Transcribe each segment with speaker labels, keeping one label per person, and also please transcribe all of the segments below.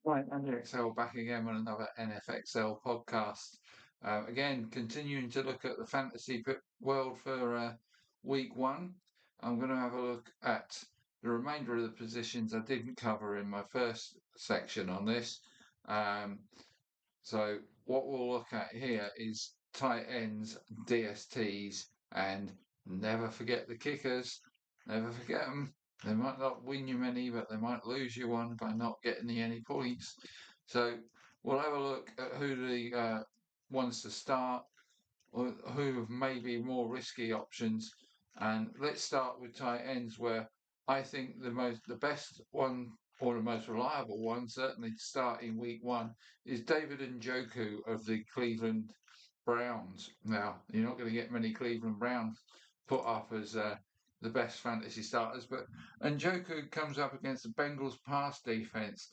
Speaker 1: Right, Andy XL back again with another NFXL podcast. Again, continuing to look at the fantasy world for week one. I'm going to have a look at the remainder of the positions I didn't cover in my first section on this. Um, so, what we'll look at here is tight ends, DSTs, and never forget the kickers. Never forget them. They might not win you many, but they might lose you one by not getting any points. So we'll have a look at who the ones to start, or who may be more risky options. And let's start with tight ends, where I think the best one or the most reliable one, certainly to start in week one, is David Njoku of the Cleveland Browns. Now, you're not going to get many Cleveland Browns put up as the best fantasy starters, but Njoku comes up against the Bengals pass defense.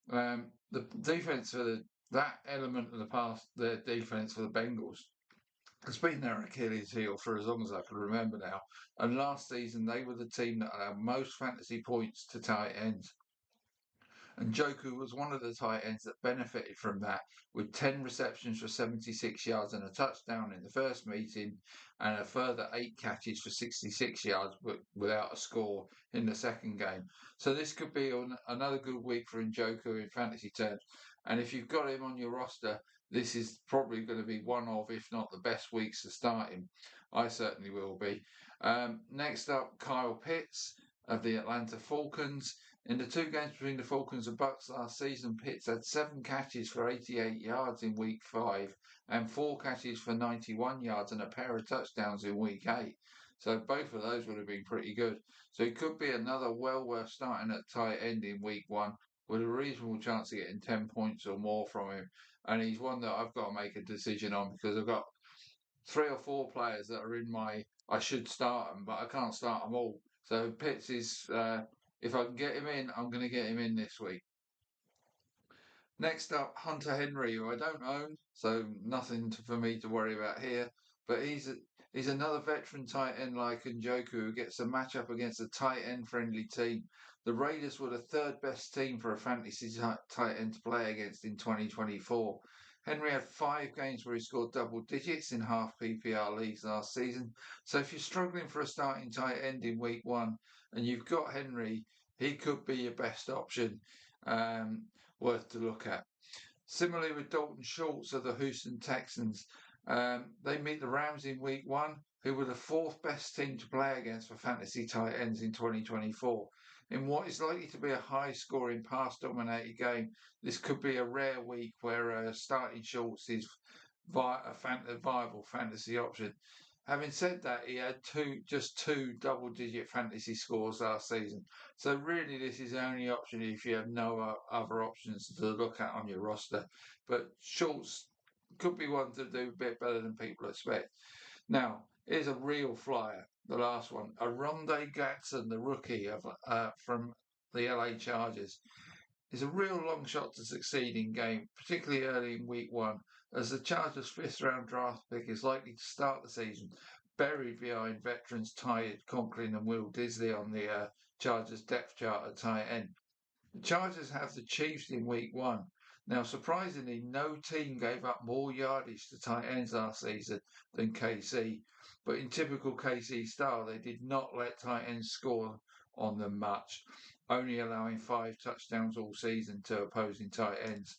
Speaker 1: The defense for that element of the pass, their defense for the Bengals, has been their Achilles heel for as long as I can remember now. And last season, they were the team that allowed most fantasy points to tight ends. And Joku was one of the tight ends that benefited from that, with 10 receptions for 76 yards and a touchdown in the first meeting, and a further 8 catches for 66 yards without a score in the second game. So this could be another good week for Njoku in fantasy terms. And if you've got him on your roster, this is probably going to be one of, if not the best weeks to start him. I certainly will be. Next up, Kyle Pitts of the Atlanta Falcons. In the two games between the Falcons and Bucks last season, Pitts had 7 catches for 88 yards in week 5 and 4 catches for 91 yards and a pair of touchdowns in week 8. So both of those would have been pretty good. So it could be another well worth starting at tight end in week 1 with a reasonable chance of getting 10 points or more from him. And he's one that I've got to make a decision on because I've got 3 or 4 players that are in I should start them, but I can't start them all. So Pitts is if I can get him in, I'm going to get him in this week. Next up, Hunter Henry, who I don't own, so nothing for me to worry about here. But he's another veteran tight end like Njoku who gets a matchup against a tight end friendly team. The Raiders were the third best team for a fantasy tight end to play against in 2024. Henry had 5 games where he scored double digits in half PPR leagues last season. So if you're struggling for a starting tight end in week 1 and you've got Henry, he could be your best option. Worth to look at. Similarly with Dalton Schultz of the Houston Texans, they meet the Rams in week 1, who were the 4th best team to play against for fantasy tight ends in 2024. In what is likely to be a high scoring pass dominated game, this could be a rare week where starting Schultz is a viable fantasy option. Having said that, he had just two double-digit fantasy scores last season. So really, this is the only option if you have no other options to look at on your roster. But Schultz could be one to do a bit better than people expect. Now, here's a real flyer. The last one, Aronde Gatson, the rookie from the LA Chargers, is a real long shot to succeed in game, particularly early in week 1, as the Chargers' 5th-round draft pick is likely to start the season buried behind veterans Ty Conklin and Will Disley on the Chargers depth chart at tight end. The Chargers have the Chiefs in week 1. Now, surprisingly, no team gave up more yardage to tight ends last season than KC, but in typical KC style, they did not let tight ends score on them much, only allowing 5 touchdowns all season to opposing tight ends.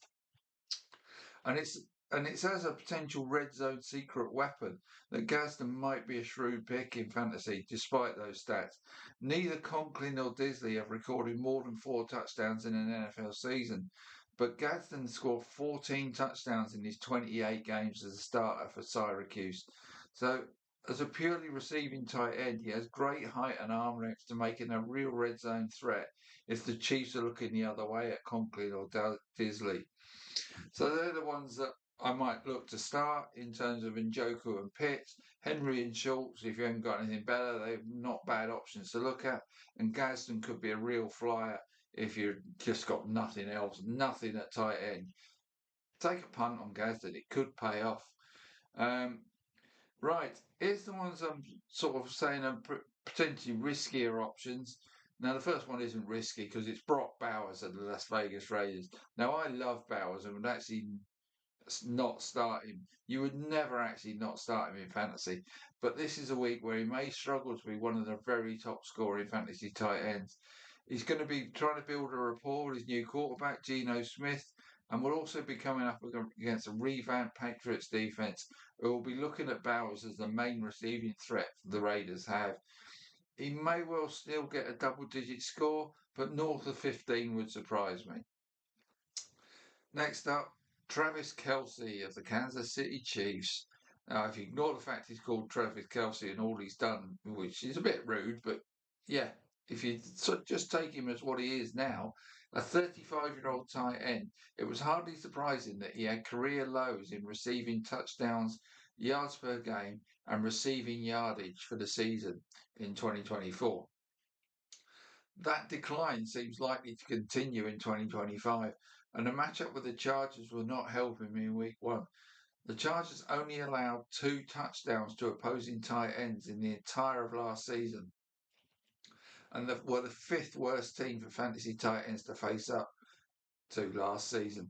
Speaker 1: And it's as a potential red zone secret weapon that Gadsden might be a shrewd pick in fantasy, despite those stats. Neither Conklin nor Disley have recorded more than 4 touchdowns in an NFL season, but Gadsden scored 14 touchdowns in his 28 games as a starter for Syracuse. So, as a purely receiving tight end, he has great height and arm length to make him a real red zone threat if the Chiefs are looking the other way at Conklin or Disley. So they're the ones that I might look to start in terms of Njoku and Pitts. Henry and Schultz, if you haven't got anything better, they're not bad options to look at. And Gadsden could be a real flyer if you've just got nothing else, nothing at tight end. Take a punt on Gadsden, it could pay off. Right, here's the ones I'm sort of saying are potentially riskier options. Now, the first one isn't risky because it's Brock Bowers of the Las Vegas Raiders. Now, I love Bowers and would actually not start him. You would never actually not start him in fantasy. But this is a week where he may struggle to be one of the very top scoring fantasy tight ends. He's going to be trying to build a rapport with his new quarterback, Geno Smith, and will also be coming up against a revamped Patriots defense who will be looking at Bowers as the main receiving threat the Raiders have. He may well still get a double-digit score, but north of 15 would surprise me. Next up, Travis Kelce of the Kansas City Chiefs. Now, if you ignore the fact he's called Travis Kelce and all he's done, which is a bit rude, but yeah, if you just take him as what he is now, a 35-year-old tight end, it was hardly surprising that he had career lows in receiving touchdowns, yards per game, and receiving yardage for the season in 2024. That decline seems likely to continue in 2025, and a matchup with the Chargers will not help him in week one. The Chargers only allowed 2 touchdowns to opposing tight ends in the entire of last season, and were the 5th worst team for fantasy tight ends to face up to last season.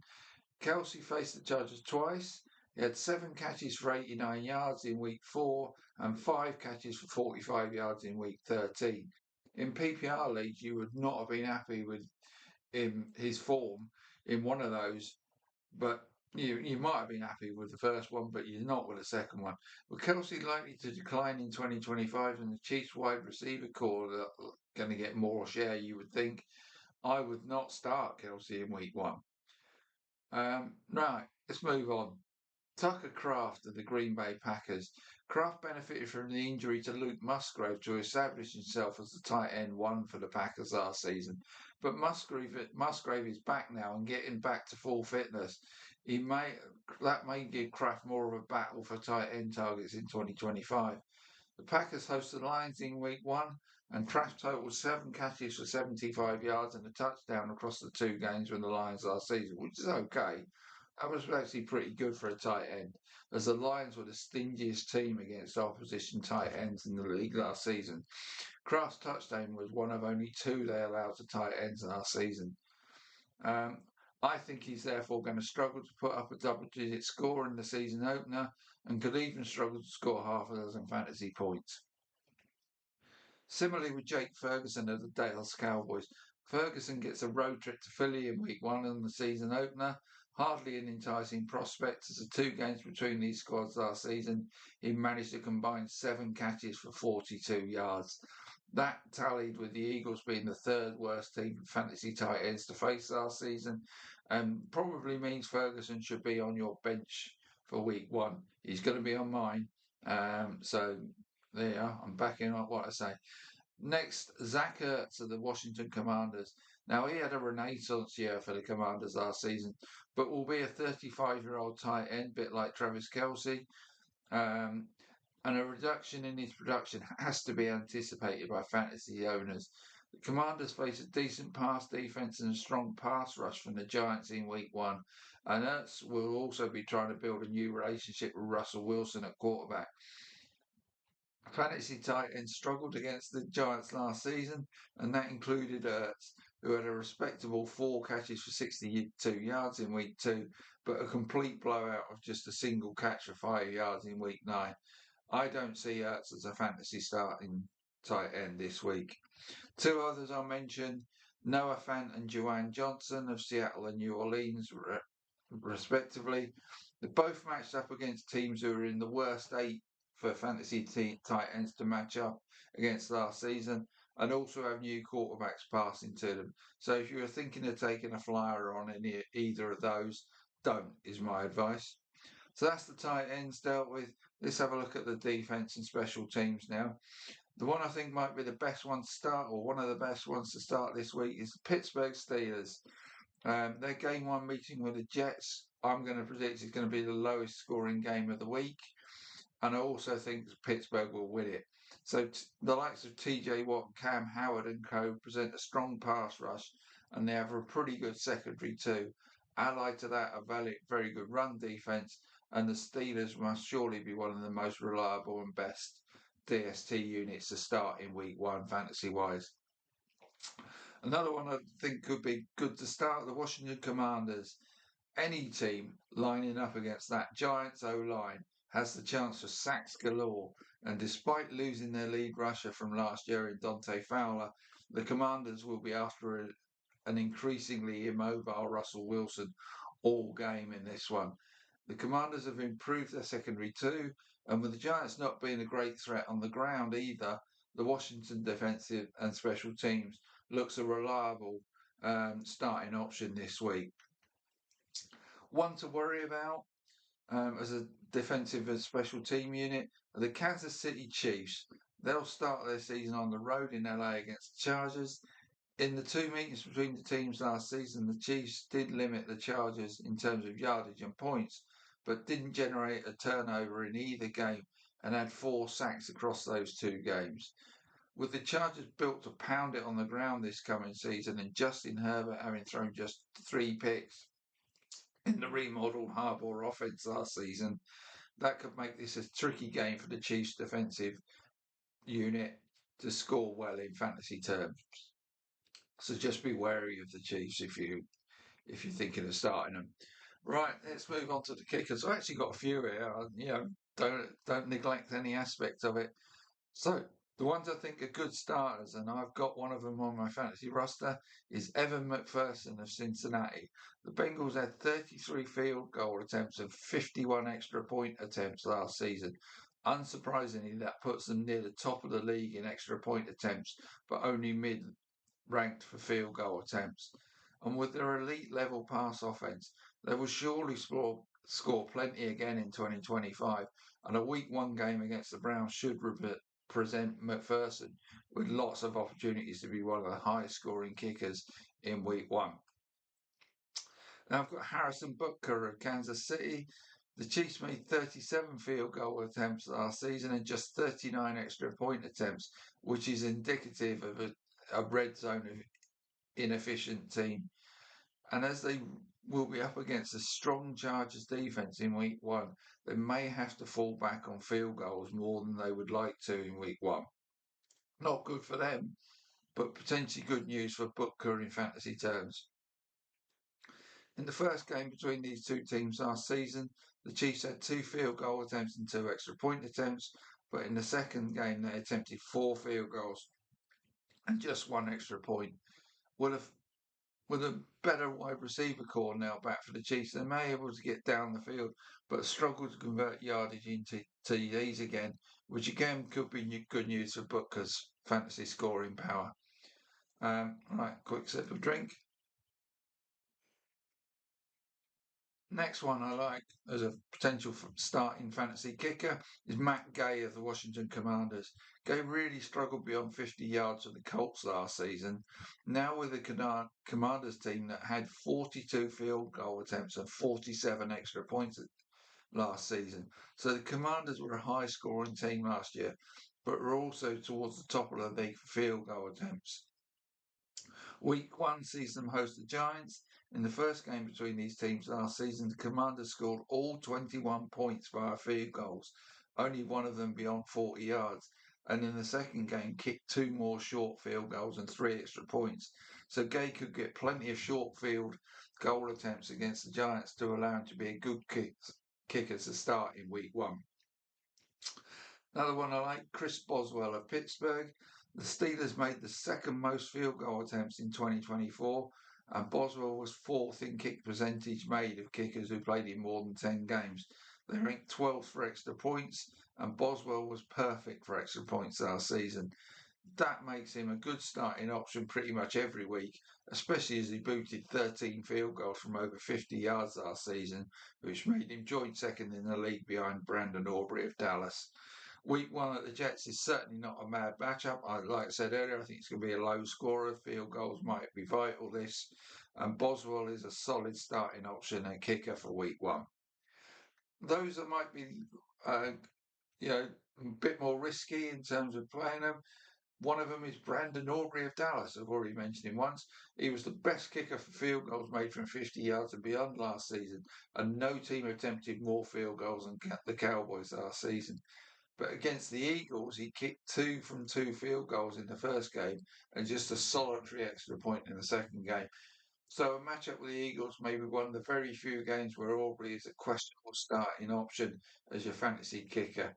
Speaker 1: Kelce faced the Chargers twice. He had 7 catches for 89 yards in week 4 and 5 catches for 45 yards in week 13. In PPR leagues, you would not have been happy with his form in one of those, but you might have been happy with the first one, but you're not with the second one. With Kelce likely to decline in 2025 and the Chiefs wide receiver core are going to get more share, you would think, I would not start Kelce in week 1. Right, let's move on. Tucker Kraft of the Green Bay Packers. Kraft benefited from the injury to Luke Musgrave to establish himself as the tight end 1 for the Packers last season. But Musgrave is back now and getting back to full fitness. That may give Kraft more of a battle for tight end targets in 2025. The Packers host the Lions in week 1, and Kraft totaled 7 catches for 75 yards and a touchdown across the 2 games from the Lions last season, which is okay. That was actually pretty good for a tight end, as the Lions were the stingiest team against opposition tight ends in the league last season. Kraft's touchdown was one of only 2 they allowed to tight ends last season. I think he's therefore going to struggle to put up a double-digit score in the season opener and could even struggle to score half a dozen fantasy points. Similarly with Jake Ferguson of the Dallas Cowboys, Ferguson gets a road trip to Philly in week 1 in the season opener. Hardly an enticing prospect as the 2 games between these squads last season, he managed to combine 7 catches for 42 yards. That tallied with the Eagles being the 3rd worst team for fantasy tight ends to face last season, and probably means Ferguson should be on your bench for week 1. He's going to be on mine. So there you are. I'm backing up what I say. Next, Zach Ertz of the Washington Commanders. Now, he had a renaissance year for the Commanders last season, but will be a 35-year-old tight end, bit like Travis Kelce. And a reduction in his production has to be anticipated by fantasy owners. The Commanders face a decent pass defense and a strong pass rush from the Giants in week 1. And Ertz will also be trying to build a new relationship with Russell Wilson at quarterback. Fantasy tight ends struggled against the Giants last season, and that included Ertz, who had a respectable 4 catches for 62 yards in week 2, but a complete blowout of just a single catch for 5 yards in week 9. I don't see Ertz as a fantasy starting tight end this week. 2 others I'll mention, Noah Fant and Juwan Johnson of Seattle and New Orleans, respectively. They both matched up against teams who are in the worst 8 for fantasy tight ends to match up against last season, and also have new quarterbacks passing to them. So if you were thinking of taking a flyer on either of those, don't, is my advice. So that's the tight ends dealt with. Let's have a look at the defense and special teams now. The one I think might be the best one to start, or one of the best ones to start this week, is the Pittsburgh Steelers. Their game 1 meeting with the Jets, I'm going to predict is going to be the lowest scoring game of the week. And I also think Pittsburgh will win it. So the likes of TJ Watt, Cam Howard and co present a strong pass rush, and they have a pretty good secondary too. Allied to that, a very good run defense, and the Steelers must surely be one of the most reliable and best DST units to start in week 1 fantasy-wise. Another one I think could be good to start, the Washington Commanders. Any team lining up against that Giants O-line has the chance for sacks galore. And despite losing their lead rusher from last year in Dante Fowler, the Commanders will be after an increasingly immobile Russell Wilson all game in this one. The Commanders have improved their secondary too, and with the Giants not being a great threat on the ground either, the Washington defensive and special teams looks a reliable starting option this week. One to worry about as a defensive and special team unit are the Kansas City Chiefs. They'll start their season on the road in LA against the Chargers. In the two meetings between the teams last season, the Chiefs did limit the Chargers in terms of yardage and points, but didn't generate a turnover in either game and had 4 sacks across those 2 games. With the Chargers built to pound it on the ground this coming season and Justin Herbert having thrown just 3 picks in the remodeled Harbaugh offense last season, that could make this a tricky game for the Chiefs' defensive unit to score well in fantasy terms. So just be wary of the Chiefs if you're thinking of starting them. Right, let's move on to the kickers. I've actually got a few here. Don't neglect any aspect of it. So the ones I think are good starters, and I've got one of them on my fantasy roster, is Evan McPherson of Cincinnati. The Bengals had 33 field goal attempts and 51 extra point attempts last season. Unsurprisingly, that puts them near the top of the league in extra point attempts, but only mid-ranked for field goal attempts. And with their elite level pass offense, they will surely score plenty again in 2025, and a week 1 game against the Browns should present McPherson with lots of opportunities to be one of the highest scoring kickers in week 1. Now I've got Harrison Butker of Kansas City. The Chiefs made 37 field goal attempts last season and just 39 extra point attempts, which is indicative of a red zone of inefficient team. And as they will be up against a strong Chargers defense in week 1, they may have to fall back on field goals more than they would like to in week 1. Not good for them, but potentially good news for Butker in fantasy terms. In the first game between these two teams last season, the Chiefs had 2 field goal attempts and 2 extra point attempts, but in the second game they attempted 4 field goals and just 1 extra point. With a better wide receiver core now back for the Chiefs, they may be able to get down the field, but struggle to convert yardage into TDs again, which again could be good news for Butker's fantasy scoring power. Right, quick sip of drink. Next one I like as a potential for starting fantasy kicker is Matt Gay of the Washington Commanders. Gay really struggled beyond 50 yards with the Colts last season. Now with the Commanders team that had 42 field goal attempts and 47 extra points last season. So the Commanders were a high scoring team last year, but were also towards the top of the league for field goal attempts. Week 1 sees them host the Giants. In the first game between these teams last season, the Commanders scored all 21 points via field goals, only one of them beyond 40 yards. And in the second game, kicked 2 more short field goals and 3 extra points. So Gay could get plenty of short field goal attempts against the Giants to allow him to be a good kicker to start in week 1. Another one I like, Chris Boswell of Pittsburgh. The Steelers made the second most field goal attempts in 2024, and Boswell was 4th in kick percentage made of kickers who played in more than 10 games. They ranked 12th for extra points, and Boswell was perfect for extra points last season. That makes him a good starting option pretty much every week, especially as he booted 13 field goals from over 50 yards last season, which made him joint second in the league behind Brandon Aubrey of Dallas. Week 1 at the Jets is certainly not a mad matchup. Like I said earlier, I think it's going to be a low scorer. Field goals might be vital this. And Boswell is a solid starting option and kicker for week 1. Those that might be, a bit more risky in terms of playing them. One of them is Brandon Aubrey of Dallas. I've already mentioned him once. He was the best kicker for field goals made from 50 yards and beyond last season, and no team attempted more field goals than the Cowboys last season. But against the Eagles, he kicked 2 from 2 field goals in the first game and just a solitary extra point in the second game. So a matchup with the Eagles may be one of the very few games where Aubrey is a questionable starting option as your fantasy kicker.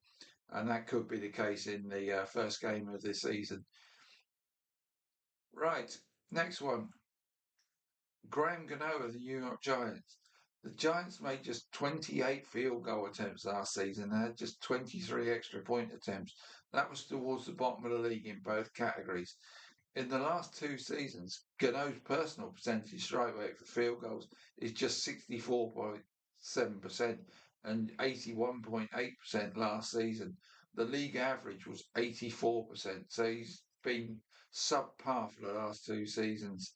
Speaker 1: And that could be the case in the first game of this season. Right, next one. Graham Gano of the New York Giants. The Giants made just 28 field goal attempts last season and had just 23 extra point attempts. That was towards the bottom of the league in both categories. In the last 2 seasons, Gano's personal percentage strike rate for field goals is just 64.7% and 81.8% last season. The league average was 84%, so he's been subpar for the last 2 seasons.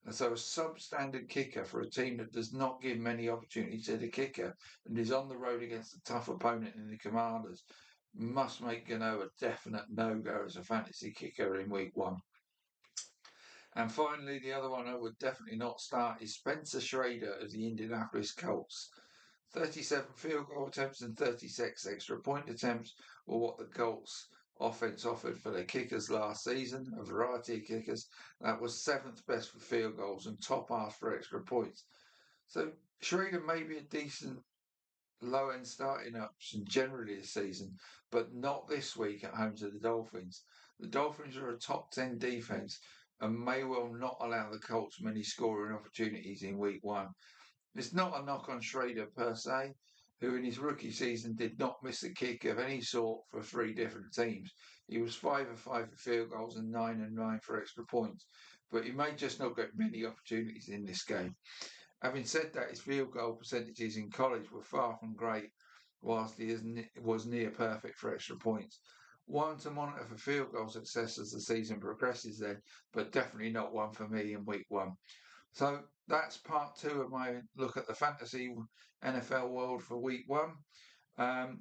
Speaker 1: And so a substandard kicker for a team that does not give many opportunities to the kicker and is on the road against a tough opponent in the Commanders must make Gano a definite no-go as a fantasy kicker in week 1. And finally, the other one I would definitely not start is Spencer Schrader of the Indianapolis Colts. 37 field goal attempts and 36 extra point attempts were what the Colts offense offered for their kickers last season, a variety of kickers. That was 7th best for field goals and top half for extra points. So Schrader may be a decent low-end starting option generally this season, but not this week at home to the Dolphins. The Dolphins are a top 10 defense and may well not allow the Colts many scoring opportunities in week 1. It's not a knock on Schrader per se, who in his rookie season did not miss a kick of any sort for 3 different teams. He was 5 of 5 for field goals and 9 of 9 for extra points, but he may just not get many opportunities in this game. Having said that, his field goal percentages in college were far from great, whilst he was near perfect for extra points. One to monitor for field goal success as the season progresses then, but definitely not one for me in week 1. So that's part 2 of my look at the fantasy NFL world for week 1.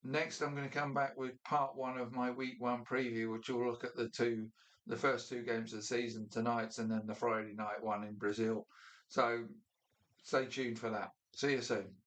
Speaker 1: Next, I'm going to come back with part 1 of my week 1 preview, which will look at the first 2 games of the season, tonight's and then the Friday night one in Brazil. So stay tuned for that. See you soon.